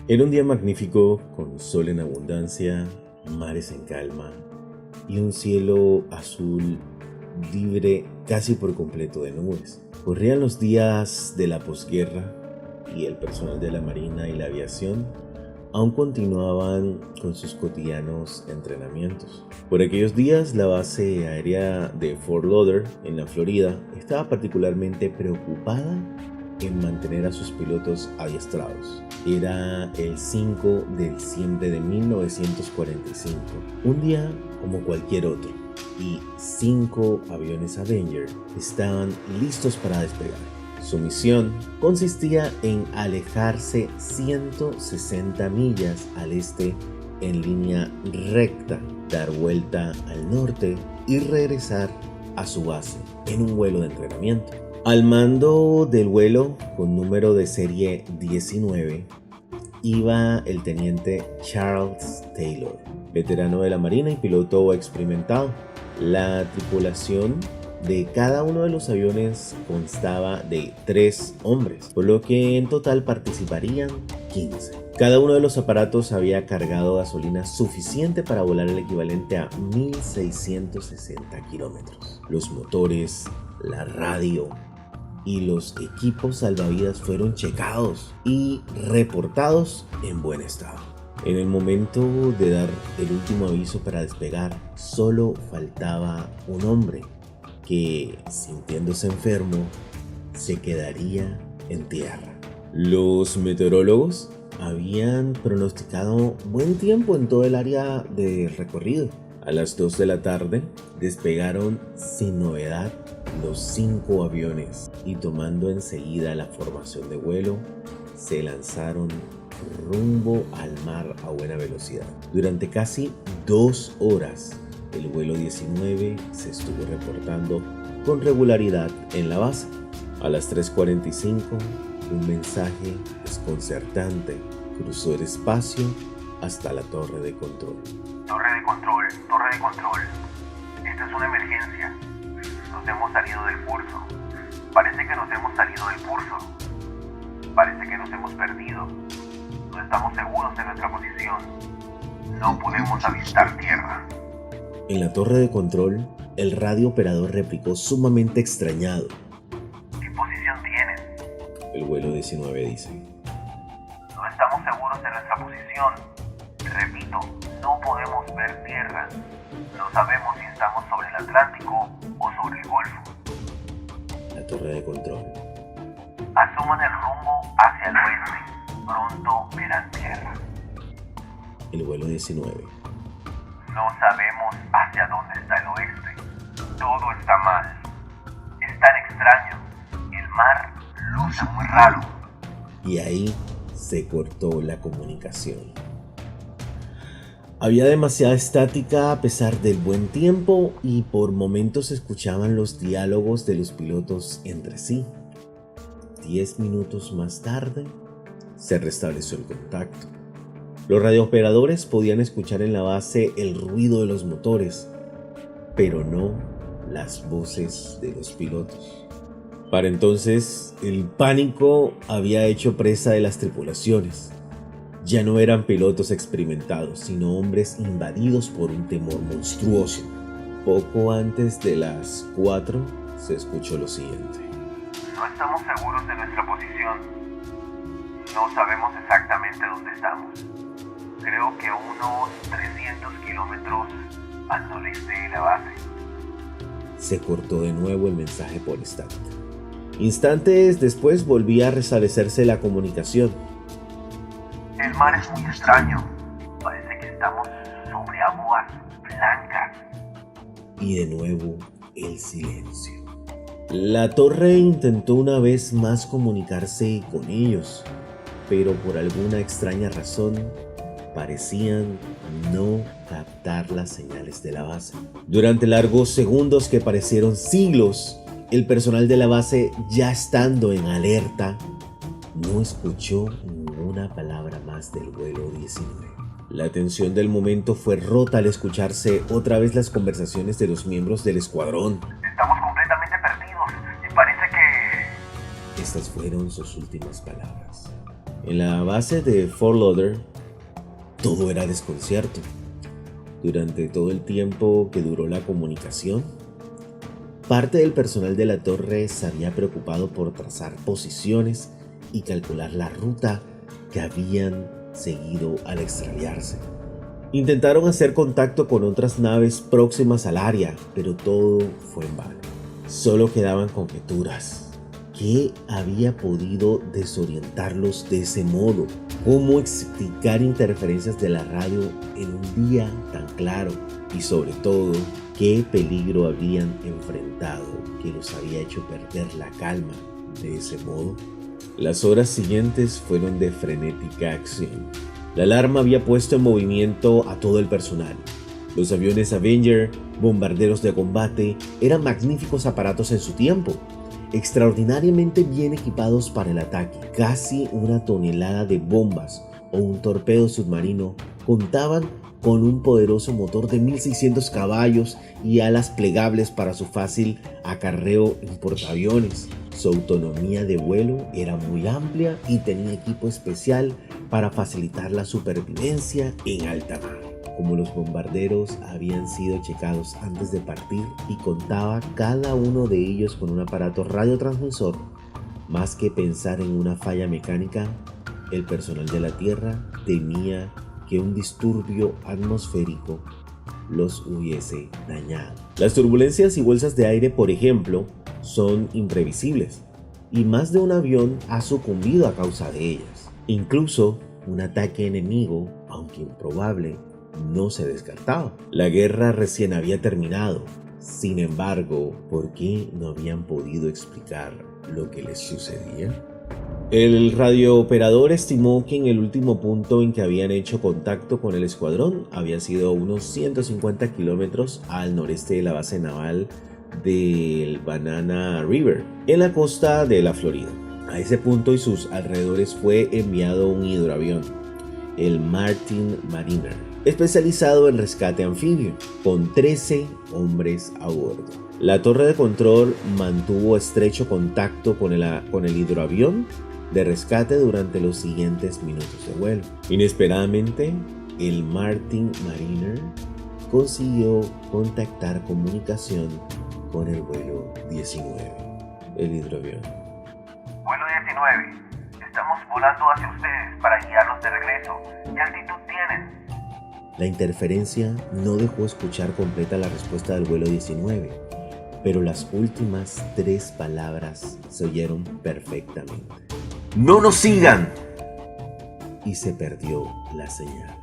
Era un día magnífico, con sol en abundancia, mares en calma y un cielo azul libre casi por completo de nubes. Corrían los días de la posguerra y el personal de la Marina y la aviación aún continuaban con sus cotidianos entrenamientos. Por aquellos días, la base aérea de Fort Lauderdale, en la Florida, estaba particularmente preocupada en mantener a sus pilotos adiestrados. Era el 5 de diciembre de 1945, un día como cualquier otro, y 5 aviones Avenger estaban listos para despegar. Su misión consistía en alejarse 160 millas al este en línea recta, dar vuelta al norte y regresar a su base en un vuelo de entrenamiento. Al mando del vuelo, con número de serie 19, iba el teniente Charles Taylor, veterano de la Marina y piloto experimentado. La tripulación de cada uno de los aviones constaba de 3 hombres, por lo que en total participarían 15. Cada uno de los aparatos había cargado gasolina suficiente para volar el equivalente a 1660 kilómetros. Los motores, la radio y los equipos salvavidas fueron checados y reportados en buen estado. En el momento de dar el último aviso para despegar, solo faltaba un hombre que, sintiéndose enfermo, se quedaría en tierra. Los meteorólogos habían pronosticado buen tiempo en todo el área de recorrido. A las 2 de la tarde despegaron sin novedad los 5 aviones y, tomando enseguida la formación de vuelo, se lanzaron rumbo al mar a buena velocidad. Durante casi 2 horas, el vuelo 19 se estuvo reportando con regularidad en la base. A las 3:45, un mensaje desconcertante cruzó el espacio hasta la torre de control. Torre de control, torre de control. Esta es una emergencia. Nos hemos salido del curso. Parece que nos hemos salido del curso. Parece que nos hemos perdido. No estamos seguros de nuestra posición. No podemos avistar tierra. En la torre de control, el radio operador replicó sumamente extrañado. ¿Qué posición tienen? El vuelo 19 dice: No estamos seguros de nuestra posición. Repito, no podemos ver tierra. No sabemos si estamos sobre el Atlántico o sobre el Golfo. La torre de control: Asuman el rumbo hacia el oeste. Pronto verán tierra. El vuelo 19: No sabemos hacia dónde está el oeste. Todo está mal. Es tan extraño. El mar luce muy raro. Y ahí se cortó la comunicación. Había demasiada estática a pesar del buen tiempo y por momentos se escuchaban los diálogos de los pilotos entre sí. 10 minutos más tarde se restableció el contacto. Los radiooperadores podían escuchar en la base el ruido de los motores, pero no las voces de los pilotos. Para entonces, el pánico había hecho presa de las tripulaciones. Ya no eran pilotos experimentados, sino hombres invadidos por un temor monstruoso. Poco antes de las 4 se escuchó lo siguiente: No estamos seguros de nuestra posición. No sabemos exactamente dónde estamos. Creo que unos 300 kilómetros al noreste de la base. Se cortó de nuevo el mensaje por estática. Instantes después volvía a restablecerse la comunicación. El mar es muy extraño. Parece que estamos sobre aguas blancas. Y de nuevo el silencio. La torre intentó una vez más comunicarse con ellos, pero por alguna extraña razón parecían no captar las señales de la base. Durante largos segundos que parecieron siglos, el personal de la base, ya estando en alerta, no escuchó ninguna palabra más del vuelo 19. La tensión del momento fue rota al escucharse otra vez las conversaciones de los miembros del escuadrón. Estamos completamente perdidos y parece que... Estas fueron sus últimas palabras. En la base de Fort Lauderdale, todo era desconcierto. Durante todo el tiempo que duró la comunicación, parte del personal de la torre se había preocupado por trazar posiciones y calcular la ruta que habían seguido al extraviarse. Intentaron hacer contacto con otras naves próximas al área, pero todo fue en vano. Solo quedaban conjeturas. ¿Qué había podido desorientarlos de ese modo? ¿Cómo explicar interferencias de la radio en un día tan claro? Y sobre todo, ¿qué peligro habían enfrentado que los había hecho perder la calma de ese modo? Las horas siguientes fueron de frenética acción. La alarma había puesto en movimiento a todo el personal. Los aviones Avenger, bombarderos de combate, eran magníficos aparatos en su tiempo, extraordinariamente bien equipados para el ataque. Casi una tonelada de bombas o un torpedo submarino contaban con un poderoso motor de 1600 caballos y alas plegables para su fácil acarreo en portaaviones. Su autonomía de vuelo era muy amplia y tenía equipo especial para facilitar la supervivencia en alta mar. Como los bombarderos habían sido checados antes de partir y contaba cada uno de ellos con un aparato radiotransmisor, más que pensar en una falla mecánica, el personal de la Tierra temía que un disturbio atmosférico los hubiese dañado. Las turbulencias y bolsas de aire, por ejemplo, son imprevisibles y más de un avión ha sucumbido a causa de ellas. Incluso un ataque enemigo, aunque improbable, no se descartaba. La guerra recién había terminado. Sin embargo, ¿por qué no habían podido explicar lo que les sucedía? El radiooperador estimó que en el último punto en que habían hecho contacto con el escuadrón había sido a unos 150 kilómetros al noreste de la base naval del Banana River, en la costa de la Florida. A ese punto y sus alrededores fue enviado un hidroavión, el Martin Mariner, especializado en rescate anfibio, con 13 hombres a bordo. La torre de control mantuvo estrecho contacto con el hidroavión de rescate durante los siguientes minutos de vuelo. Inesperadamente, el Martin Mariner consiguió contactar comunicación con el vuelo 19, el hidroavión. Vuelo 19, estamos volando hacia ustedes para guiarlos de regreso. ¿Qué altitud tienen? La interferencia no dejó escuchar completa la respuesta del vuelo 19, pero las últimas 3 palabras se oyeron perfectamente. ¡No nos sigan! Y se perdió la señal.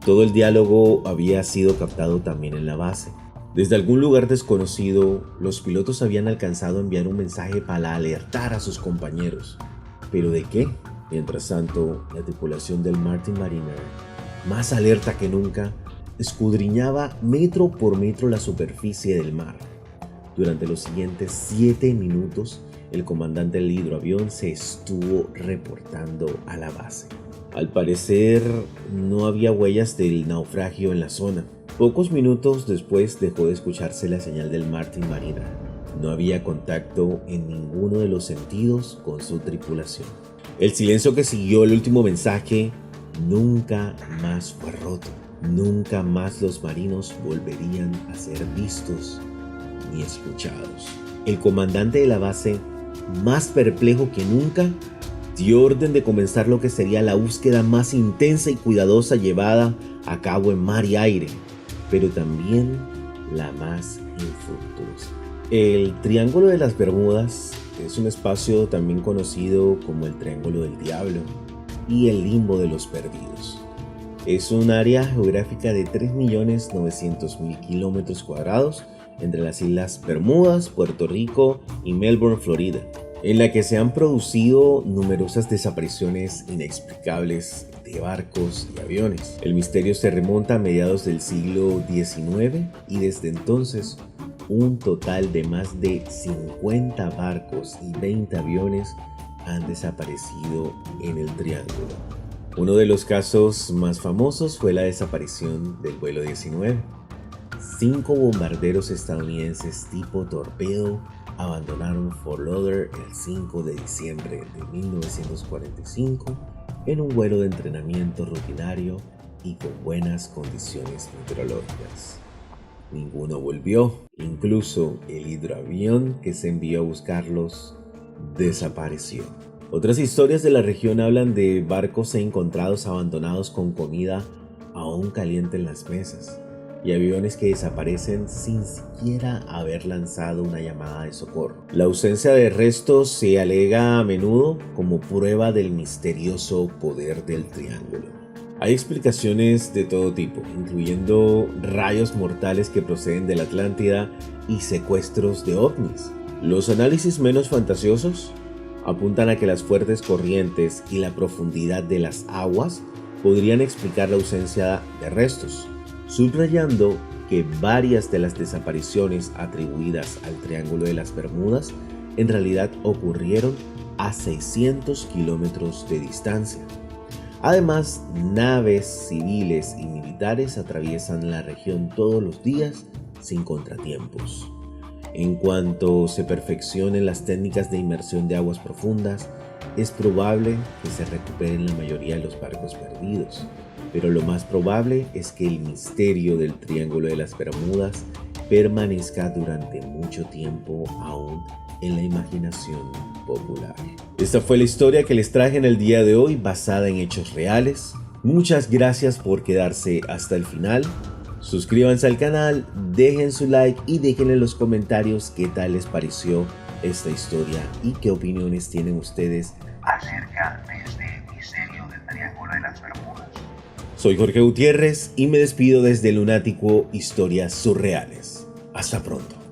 Todo el diálogo había sido captado también en la base. Desde algún lugar desconocido, los pilotos habían alcanzado a enviar un mensaje para alertar a sus compañeros. ¿Pero de qué? Mientras tanto, la tripulación del Martin Mariner, más alerta que nunca, escudriñaba metro por metro la superficie del mar. Durante los siguientes 7 minutos, el comandante del hidroavión se estuvo reportando a la base. Al parecer, no había huellas del naufragio en la zona. Pocos minutos después dejó de escucharse la señal del Martin Mariner. No había contacto en ninguno de los sentidos con su tripulación. El silencio que siguió el último mensaje nunca más fue roto. Nunca más los marinos volverían a ser vistos ni escuchados. El comandante de la base, más perplejo que nunca, dio orden de comenzar lo que sería la búsqueda más intensa y cuidadosa llevada a cabo en mar y aire, pero también la más infructuosa. El Triángulo de las Bermudas es un espacio también conocido como el Triángulo del Diablo y el Limbo de los Perdidos. Es un área geográfica de 3.900.000 kilómetros cuadrados entre las Islas Bermudas, Puerto Rico y Melbourne, Florida, en la que se han producido numerosas desapariciones inexplicables de barcos y aviones. El misterio se remonta a mediados del siglo XIX y desde entonces un total de más de 50 barcos y 20 aviones han desaparecido en el Triángulo. Uno de los casos más famosos fue la desaparición del vuelo 19. 5 bombarderos estadounidenses tipo torpedo abandonaron Fort Lauderdale el 5 de diciembre de 1945 en un vuelo de entrenamiento rutinario y con buenas condiciones meteorológicas. Ninguno volvió, incluso el hidroavión que se envió a buscarlos desapareció. Otras historias de la región hablan de barcos encontrados abandonados con comida aún caliente en las mesas y aviones que desaparecen sin siquiera haber lanzado una llamada de socorro. La ausencia de restos se alega a menudo como prueba del misterioso poder del triángulo. Hay explicaciones de todo tipo, incluyendo rayos mortales que proceden de la Atlántida y secuestros de ovnis. Los análisis menos fantasiosos apuntan a que las fuertes corrientes y la profundidad de las aguas podrían explicar la ausencia de restos, subrayando que varias de las desapariciones atribuidas al Triángulo de las Bermudas en realidad ocurrieron a 600 kilómetros de distancia. Además, naves civiles y militares atraviesan la región todos los días sin contratiempos. En cuanto se perfeccionen las técnicas de inmersión de aguas profundas, es probable que se recuperen la mayoría de los barcos perdidos, pero lo más probable es que el misterio del Triángulo de las Bermudas permanezca durante mucho tiempo aún en la imaginación popular. Esta fue la historia que les traje en el día de hoy, basada en hechos reales. Muchas gracias por quedarse hasta el final. Suscríbanse al canal, dejen su like y dejen en los comentarios qué tal les pareció esta historia y qué opiniones tienen ustedes acerca de este misterio del Triángulo de las Bermudas. Soy Jorge Gutiérrez y me despido desde Lunático Historias Surreales. Hasta pronto.